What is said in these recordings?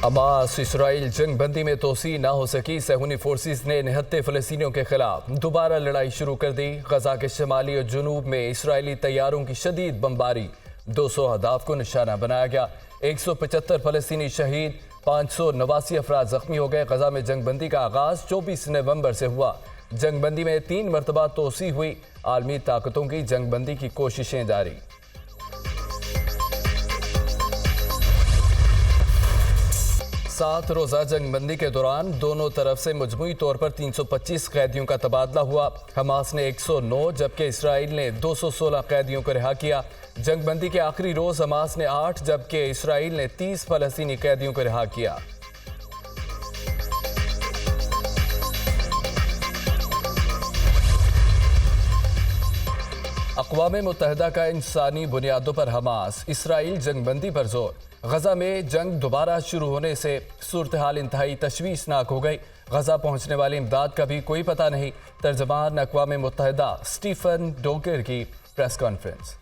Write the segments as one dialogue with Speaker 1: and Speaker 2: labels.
Speaker 1: Hamas Israel जंग बंदी में तोसी ना हो सकी। सहूनी फोर्सेस ने निहत्ते फ़लस्तीनियों के खिलाफ दोबारा लड़ाई शुरू कर दी। गजा के शमाली और जुनूब में इसराइली तैयारों की शदीद बमबारी, 200 अहदाफ को निशाना बनाया गया। 175 फ़लस्तीनी शहीद, 589 अफराद जख्मी हो गए। गजा में जंग बंदी का आगाज़ 24 नवंबर से हुआ। जंग बंदी में 3 मरतबा तोसी हुई। आलमी ताकतों की जंग बंदी की कोशिशें जारी। सात रोज़ा जंग बंदी के दौरान दोनों तरफ से मजमूई तौर पर 325 कैदियों का तबादला हुआ। हमास ने 109 जबकि इसराइल ने 216 कैदियों को रिहा किया। जंग बंदी के आखिरी रोज हमास ने 8 जबकि इसराइल ने 30 फ़लस्तीनी कैदियों को रिहा किया। अक़वाम मुत्तहिदा का इंसानी बुनियादों पर हमास इसराइल जंग बंदी पर जोर। गजा में जंग दोबारा शुरू होने से सूरत हाल इंतहाई तशवीशनाक हो गई। गजा पहुंचने वाली इमदाद का भी कोई पता नहीं। तर्जमान अक़वाम मुत्तहिदा स्टीफन डोकर की press conference.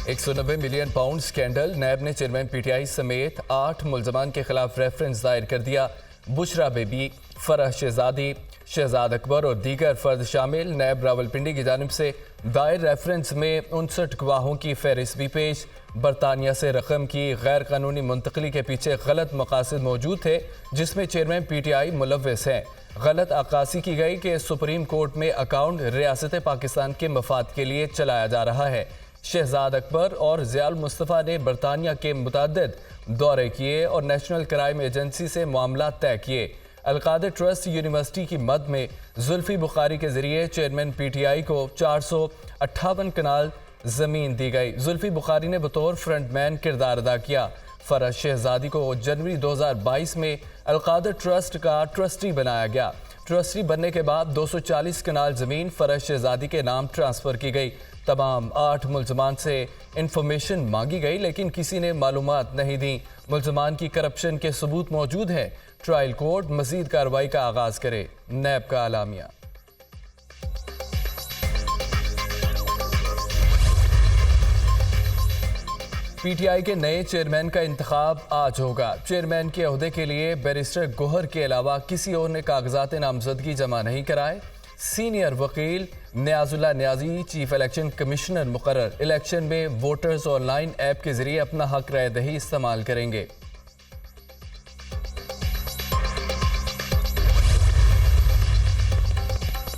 Speaker 1: £190 million scandal. NAB ने चेयरमैन PTI समेत 8 मुल्जमान के खिलाफ रेफरेंस दायर कर दिया। बुशरा बेबी, फरह शहजादी, शहजाद अकबर और दीगर फर्द शामिल। नैब रावलपिंडी की जानिब से दायर रेफरेंस में 59 गवाहों की फहरिस्त भी पेश। बरतानिया से रकम की गैर कानूनी मुंतकली के पीछे गलत मकासद मौजूद थे, जिसमें चेयरमैन PTI मुलव्वस हैं। गलत अक्कासी की गई कि सुप्रीम कोर्ट में अकाउंट रियासत पाकिस्तान के मफाद के लिए चलाया जा रहा है। शहजाद अकबर और ज़ियाउल मुस्तफ़ा ने बरतानिया के मुतअद्दिद दौरे किए और नेशनल क्राइम एजेंसी से मामला तय किए। अलकादर ट्रस्ट यूनिवर्सिटी की मद में जुल्फी बुखारी के जरिए चेयरमैन PTI को 458 कनाल ज़मीन दी गई। जुल्फी बुखारी ने बतौर फ्रंटमैन किरदार अदा किया। फरह शहजादी को जनवरी 2022 में अलकादर ट्रस्ट का ट्रस्टी बनाया गया। ट्रस्टी बनने के बाद 240 कनाल ज़मीन फरह शहजादी के नाम ट्रांसफ़र की गई। तमाम 8 मुल्जमान से इंफॉर्मेशन मांगी गई, लेकिन किसी ने मालूमात नहीं दी। मुल्जमान की करप्शन के सबूत मौजूद हैं। ट्रायल कोर्ट मजीद कार्रवाई का आगाज करे। नैब का आलामिया। PTI के नए चेयरमैन का इंतखाब आज होगा। चेयरमैन के ओहदे के लिए बैरिस्टर गोहर के अलावा किसी और ने कागजात नामजदगी जमा नहीं कराए। सीनियर वकील नियाजुल्लाह नियाजी चीफ इलेक्शन कमिश्नर मुकर्रर। इलेक्शन में वोटर्स ऑनलाइन ऐप के जरिए अपना हक राय दही इस्तेमाल करेंगे।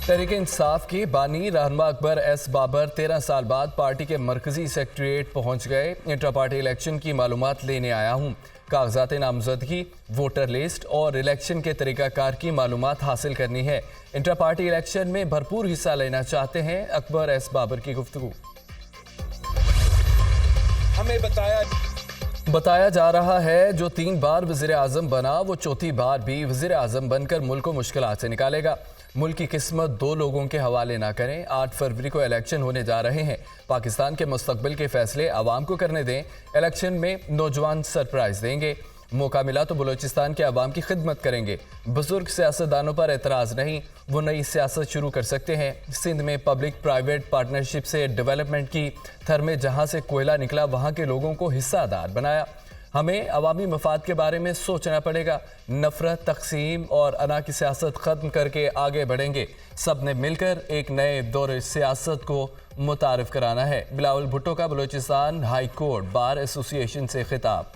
Speaker 1: तहरीक इंसाफ के बानी रहनुमा अकबर S बाबर 13 साल बाद पार्टी के मरकजी सेक्रेटेरिएट पहुंच गए। इंट्रा पार्टी इलेक्शन की मालूमात लेने आया हूं। कागजात नामजदगी, वोटर लिस्ट और इलेक्शन के तरीक़ाकार की मालूमात हासिल करनी है। इंट्रा पार्टी इलेक्शन में भरपूर हिस्सा लेना चाहते हैं। अकबर S बाबर की गुफ्तगू।
Speaker 2: हमें
Speaker 1: बताया जा रहा है जो 3 बार वज़ीर आज़म बना वो चौथी बार भी वज़ीर आज़म बनकर मुल्क को मुश्किलात से निकालेगा। मुल्क की किस्मत 2 लोगों के हवाले ना करें। 8 फरवरी को इलेक्शन होने जा रहे हैं। पाकिस्तान के मुस्तकबिल के फैसले आवाम को करने दें। इलेक्शन में नौजवान सरप्राइज़ देंगे। मौका मिला तो बलूचिस्तान के आवाम की खिदमत करेंगे। बुजुर्ग सियासतदानों पर एतराज़ नहीं, वो नई सियासत शुरू कर सकते हैं। सिंध में पब्लिक प्राइवेट पार्टनरशिप से डेवलपमेंट की थर में जहाँ से कोयला निकला वहाँ के लोगों को हिस्सादार बनाया। हमें अवामी मफाद के बारे में सोचना पड़ेगा। नफरत, तकसीम और अना की सियासत ख़त्म करके आगे बढ़ेंगे। सब ने मिलकर एक नए दौर सियासत को मुतारिफ कराना है। बिलावल भुट्टो का Balochistan high court bar association से खिताब।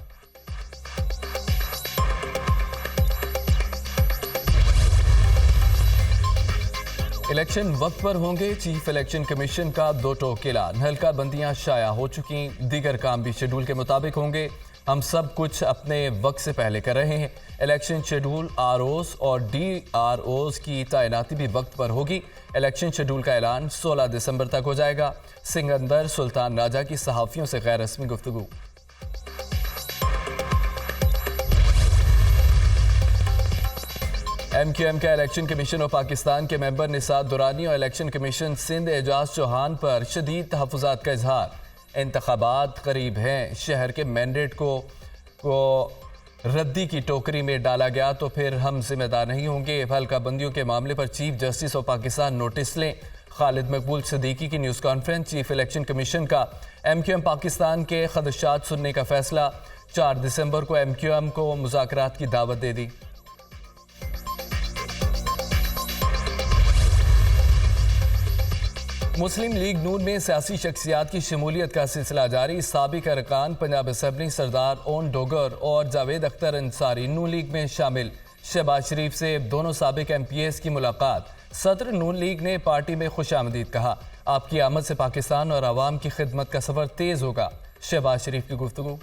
Speaker 1: इलेक्शन वक्त पर होंगे। चीफ इलेक्शन कमीशन का 2 टोक ऐलान। हल्का बंदियां शाया हो चुकी, दीगर काम भी शेड्यूल के मुताबिक होंगे। हम सब कुछ अपने वक्त से पहले कर रहे हैं। इलेक्शन शेड्यूल, ROs और DROs की तैनाती भी वक्त पर होगी। इलेक्शन शेड्यूल का ऐलान 16 दिसंबर तक हो जाएगा। सिकंदर सुल्तान राजा की सहाफ़ियों से गैर रस्मी गुफ्तगू। MQM का इलेक्शन कमीशन ऑफ पाकिस्तान के मेंबर निसार दुरानी और इलेक्शन कमीशन सिंध एजाज चौहान पर शदीद तहफ़्फ़ुज़ात का इजहार। इंतखाबात करीब हैं। शहर के मैंडेट को रद्दी की टोकरी में डाला गया तो फिर हम जिम्मेदार नहीं होंगे। हल्का बंदियों के मामले पर chief justice of Pakistan notice लें। खालिद मकबूल सिद्दीकी की news conference. Chief election commission का MQM पाकिस्तान के खदशात सुनने का फैसला। 4 दिसंबर को MQM को मुज़ाकरात की दावत दे दी। मुस्लिम लीग नून में सियासी शख्सियात की शमूलियत का सिलसिला जारी। साबिक अरकान पंजाब असम्बली सरदार ओन डोगर और जावेद अख्तर अंसारी नून लीग में शामिल। शहबाज शरीफ से दोनों साबिक MPs की मुलाकात। सदर नून लीग ने पार्टी में खुशामदीद कहा। आपकी आमद से पाकिस्तान और आवाम की खिदमत का सफर तेज होगा। शहबाज शरीफ की गुफ्तगू।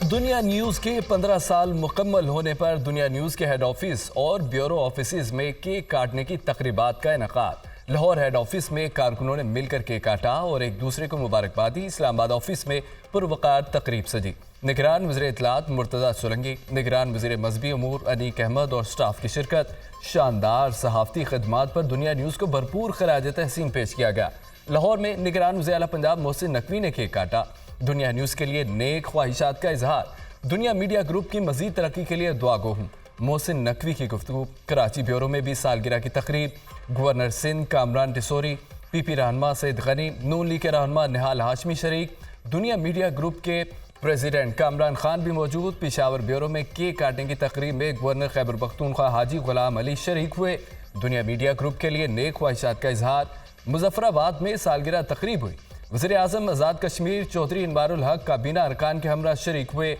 Speaker 1: दुनिया न्यूज़ के 15 साल मुकम्मल होने पर दुनिया न्यूज़ के हेड ऑफिस और ब्यूरो ऑफिस में केक काटने की तकरीबात का इनेकाद। लाहौर हेड ऑफिस में कारकुनों ने मिलकर केक काटा और एक दूसरे को मुबारकबाद दी। इस्लामाबाद ऑफिस में पुरवकार तकरीब सजी। निगरान वज़ीर इत्तलात मुर्तज़ा सोलंकी, निगरान वज़ीर मजहबी अमूर अनीक अहमद और स्टाफ की शिरकत। शानदार सहाफ़ती खदमात पर दुनिया न्यूज़ को भरपूर खराज तहसीन पेश किया गया। लाहौर में निगरान वज़ीर आला पंजाब मोहसिन नकवी ने केक काटा। दुनिया न्यूज़ के लिए नेक ख्वाहिशात का इजहार। दुनिया मीडिया ग्रुप की मजीद तरक्की के लिए दुआ गो हूँ। मोहसिन नकवी की गुफ्तगू। कराची ब्यूरो में भी सालगिरह की तकरीब। गवर्नर सिंध कामरान टिसोरी, PP रहनुमा सईद गनी, नून लीग के रहनुमा निहाल हाशमी शरीक। दुनिया मीडिया ग्रुप के प्रेसिडेंट कामरान खान भी मौजूद। पिशावर ब्यूरो में केक काटने की तकरीब में गवर्नर खैबर पख्तूनख्वा हाजी गुलाम अली शरीक हुए। दुनिया मीडिया ग्रुप के लिए नेक ख्वाहिशात का इजहार। मुजफ्फराबाद में सालगिरह तकरीब हुई। वज़ीर आज़म आज़ाद कश्मीर चौधरी इनवारुल हक काबीना अरकान के हमरा शरीक हुए।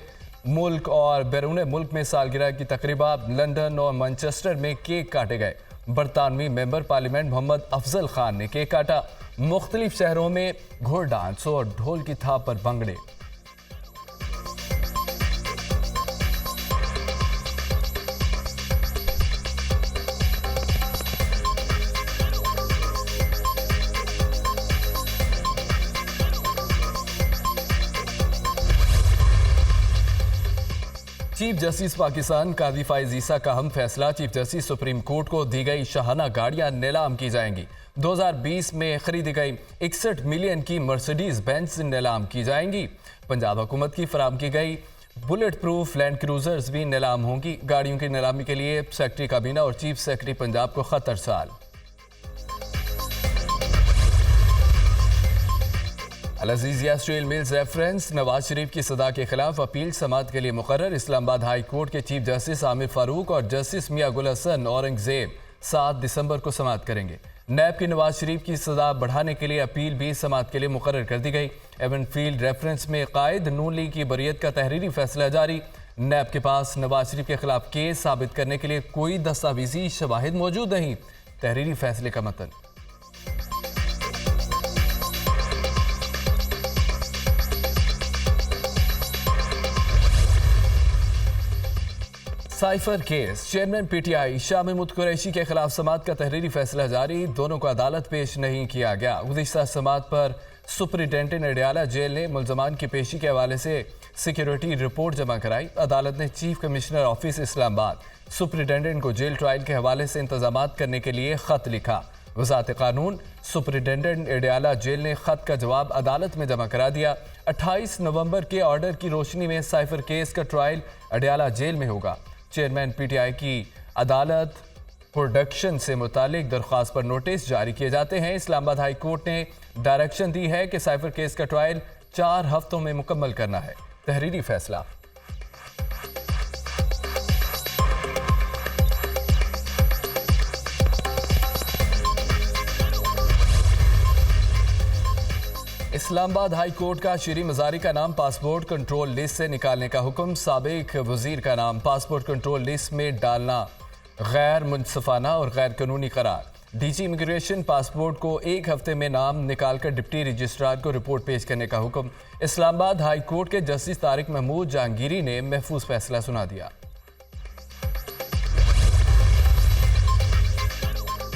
Speaker 1: मुल्क और बैरून मुल्क में सालगिरह की तकरीबात। लंदन और मैनचेस्टर में केक काटे गए। बरतानवी मेंबर पार्लियामेंट मोहम्मद अफजल खान ने केक काटा। मुख्तलिफ शहरों में घोड़ डांस और ढोल की थाप पर भंगड़े। चीफ जस्टिस पाकिस्तान काजी फाइज ईसा का अहम फैसला। चीफ जस्टिस सुप्रीम कोर्ट को दी गई शाहाना गाड़ियां नीलाम की जाएंगी। 2020 में खरीदी गई 61 मिलियन की मर्सिडीज बेंज नीलाम की जाएंगी। पंजाब हुकूमत की फराम की गई बुलेट प्रूफ लैंड क्रूजर्स भी नीलाम होंगी। गाड़ियों की नीलामी के लिए सेक्रेटरी काबीना और चीफ सेक्रेटरी पंजाब को खत अरसाल। Al-Azizia steel mills reference. Nawaz Sharif की सदा के खिलाफ अपील समाअत के लिए मुकर्रर। इस्लामाबाद हाई कोर्ट के चीफ जस्टिस आमिर फारूक और जस्टिस मियां गुल हसन औरंगजेब 7 दिसंबर को समाअत करेंगे। नैब की नवाज शरीफ की सजा बढ़ाने के लिए अपील भी समाअत के लिए मुकर्रर कर दी गई। एवन फील्ड रेफरेंस में कायद नून लीग की बरियत का तहरीरी फैसला जारी। नैब के पास नवाज शरीफ के खिलाफ केस साबित करने के लिए कोई दस्तावेजी शवाहिद मौजूद नहीं। तहरीरी फैसले का मतन। Cipher case. Chairman PTI Shah Mahmood Qureshi के खिलाफ समाअत का तहरीरी फैसला जारी। दोनों को अदालत पेश नहीं किया गया। गुज़िश्ता समाअत पर सुपरिटेंडेंट अडयाला जेल ने मुल्ज़मान की पेशी के हवाले से सिक्योरिटी रिपोर्ट जमा कराई। अदालत ने chief commissioner office Islamabad superintendent को जेल ट्रायल के हवाले से इंतजामात करने के लिए खत लिखा। वज़ारत कानून सुपरिटेंडेंट अडयाला जेल ने खत का जवाब अदालत में जमा करा दिया। 28 नवंबर के ऑर्डर की रोशनी में साइफर केस का ट्रायल अडयाला जेल में होगा। चेयरमैन PTI की अदालत प्रोडक्शन से मुतालिक दरख्वास्त पर नोटिस जारी किए जाते हैं। इस्लामाबाद हाई कोर्ट ने डायरेक्शन दी है कि साइफर केस का ट्रायल 4 हफ्तों में मुकम्मल करना है। तहरीरी फैसला। इस्लामाबाद हाई कोर्ट का शीरी मजारी का नाम पासपोर्ट कंट्रोल लिस्ट से निकालने का हुक्म। साबिक वजीर का नाम पासपोर्ट कंट्रोल लिस्ट में डालना गैर मुनसफाना और गैर कानूनी करार। DG इमिग्रेशन पासपोर्ट को 1 हफ्ते में नाम निकालकर डिप्टी रजिस्ट्रार को रिपोर्ट पेश करने का हुक्म। इस्लामाबाद हाई कोर्ट के जस्टिस तारिक महमूद जहांगीरी ने महफूज फैसला सुना दिया।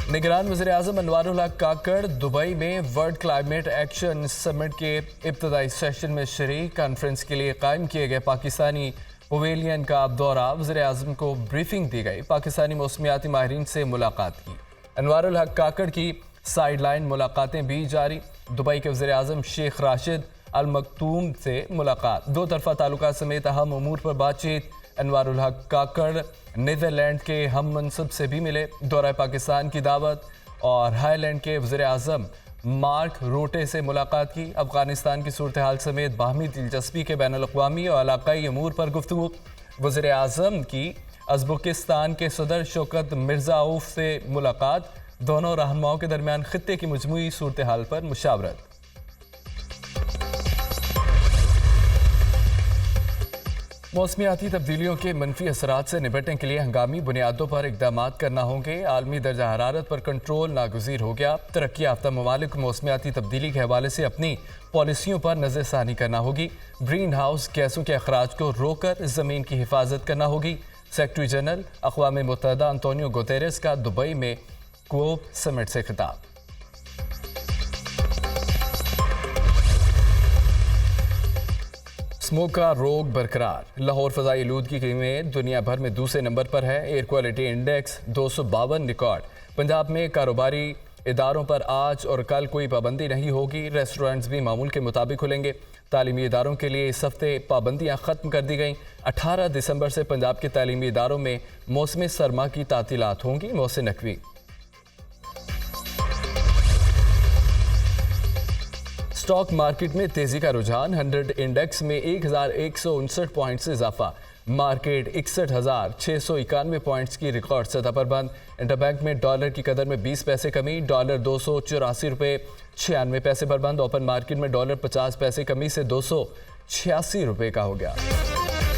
Speaker 1: निगरान वज़ीर आज़म अनवारुल हक काकड़ दुबई में वर्ल्ड क्लाइमेट एक्शन समिट के इब्तदाई सेशन में शरीक। कॉन्फ्रेंस के लिए कायम किए गए पाकिस्तानी पवेलियन का दौरा। वज़ीर आज़म को ब्रीफिंग दी गई। पाकिस्तानी मौसमियाती माहिरीन से मुलाकात की। अनवारुल हक काकड़ की साइड लाइन मुलाकातें भी जारी। दुबई के वज़ीर आज़म शेख राशिद अल मखतूम से मुलाकात। 2 तरफ़ा ताल्लुकात समेत अहम उमूर पर बातचीत। अनवारुल हक काकड़ नीदरलैंड के हम मनसब से भी मिले। दौरा पाकिस्तान की दावत। और हाईलैंड के वज़ीर आज़म मार्क रूटे से मुलाकात की। अफगानिस्तान की सूरत हाल समेत बाहमी दिलचस्पी के बैनुल अक़वामी और इलाकाई अमूर पर गुफ्तगू। वज़ीर आज़म की उज़्बेकिस्तान के सदर शौकत मिर्ज़ाओफ से मुलाकात। दोनों रहनुमाओं के दरमियान खित्ते की मजमूई सूरत हाल पर मुशावरत। मौसमियाती तब्दीलियों के मनफी असरात से निपटने के लिए हंगामी बुनियादों पर इकदाम करना होंगे। आलमी दर्जा हरारत पर कंट्रोल नागुज़ीर हो गया। तरक्की याफ्ता ममालिक को मौसमियाती तब्दीली के हवाले से अपनी पॉलिसियों पर नज़रसानी करना होगी। ग्रीन हाउस गैसों के अखराज को रोककर ज़मीन की हिफाजत करना होगी। सेक्रेटरी जनरल अक़वाम मुत्तहिदा अंतोनियो गुतेरेस का दुबई में कोप समिट से खिताब। स्मोक का रोग बरकरार। लाहौर फ़ज़ाई आलूदगी में दुनिया भर में दूसरे नंबर पर है। Air quality index 252 record. Punjab में कारोबारी इदारों पर आज और कल कोई पाबंदी नहीं होगी। रेस्टोरेंट्स भी मामूल के मुताबिक खुलेंगे। तालीमी इदारों के लिए इस हफ्ते पाबंदियाँ ख़त्म कर दी गईं। 18 दिसंबर से पंजाब के तालीमी इदारों में मौसम सरमा की तातीलात होंगी। मोहसिन नकवी। स्टॉक मार्केट में तेजी का रुझान। 100 इंडेक्स में 1159 पॉइंट से इजाफा। मार्केट 61,691 पॉइंट्स की रिकॉर्ड सतह पर बंद। इंटरबैंक में डॉलर की कदर में 20 पैसे कमी। डॉलर 284 रुपये 96 पैसे पर बंद। ओपन मार्केट में डॉलर 50 पैसे कमी से 286 रुपये का हो गया।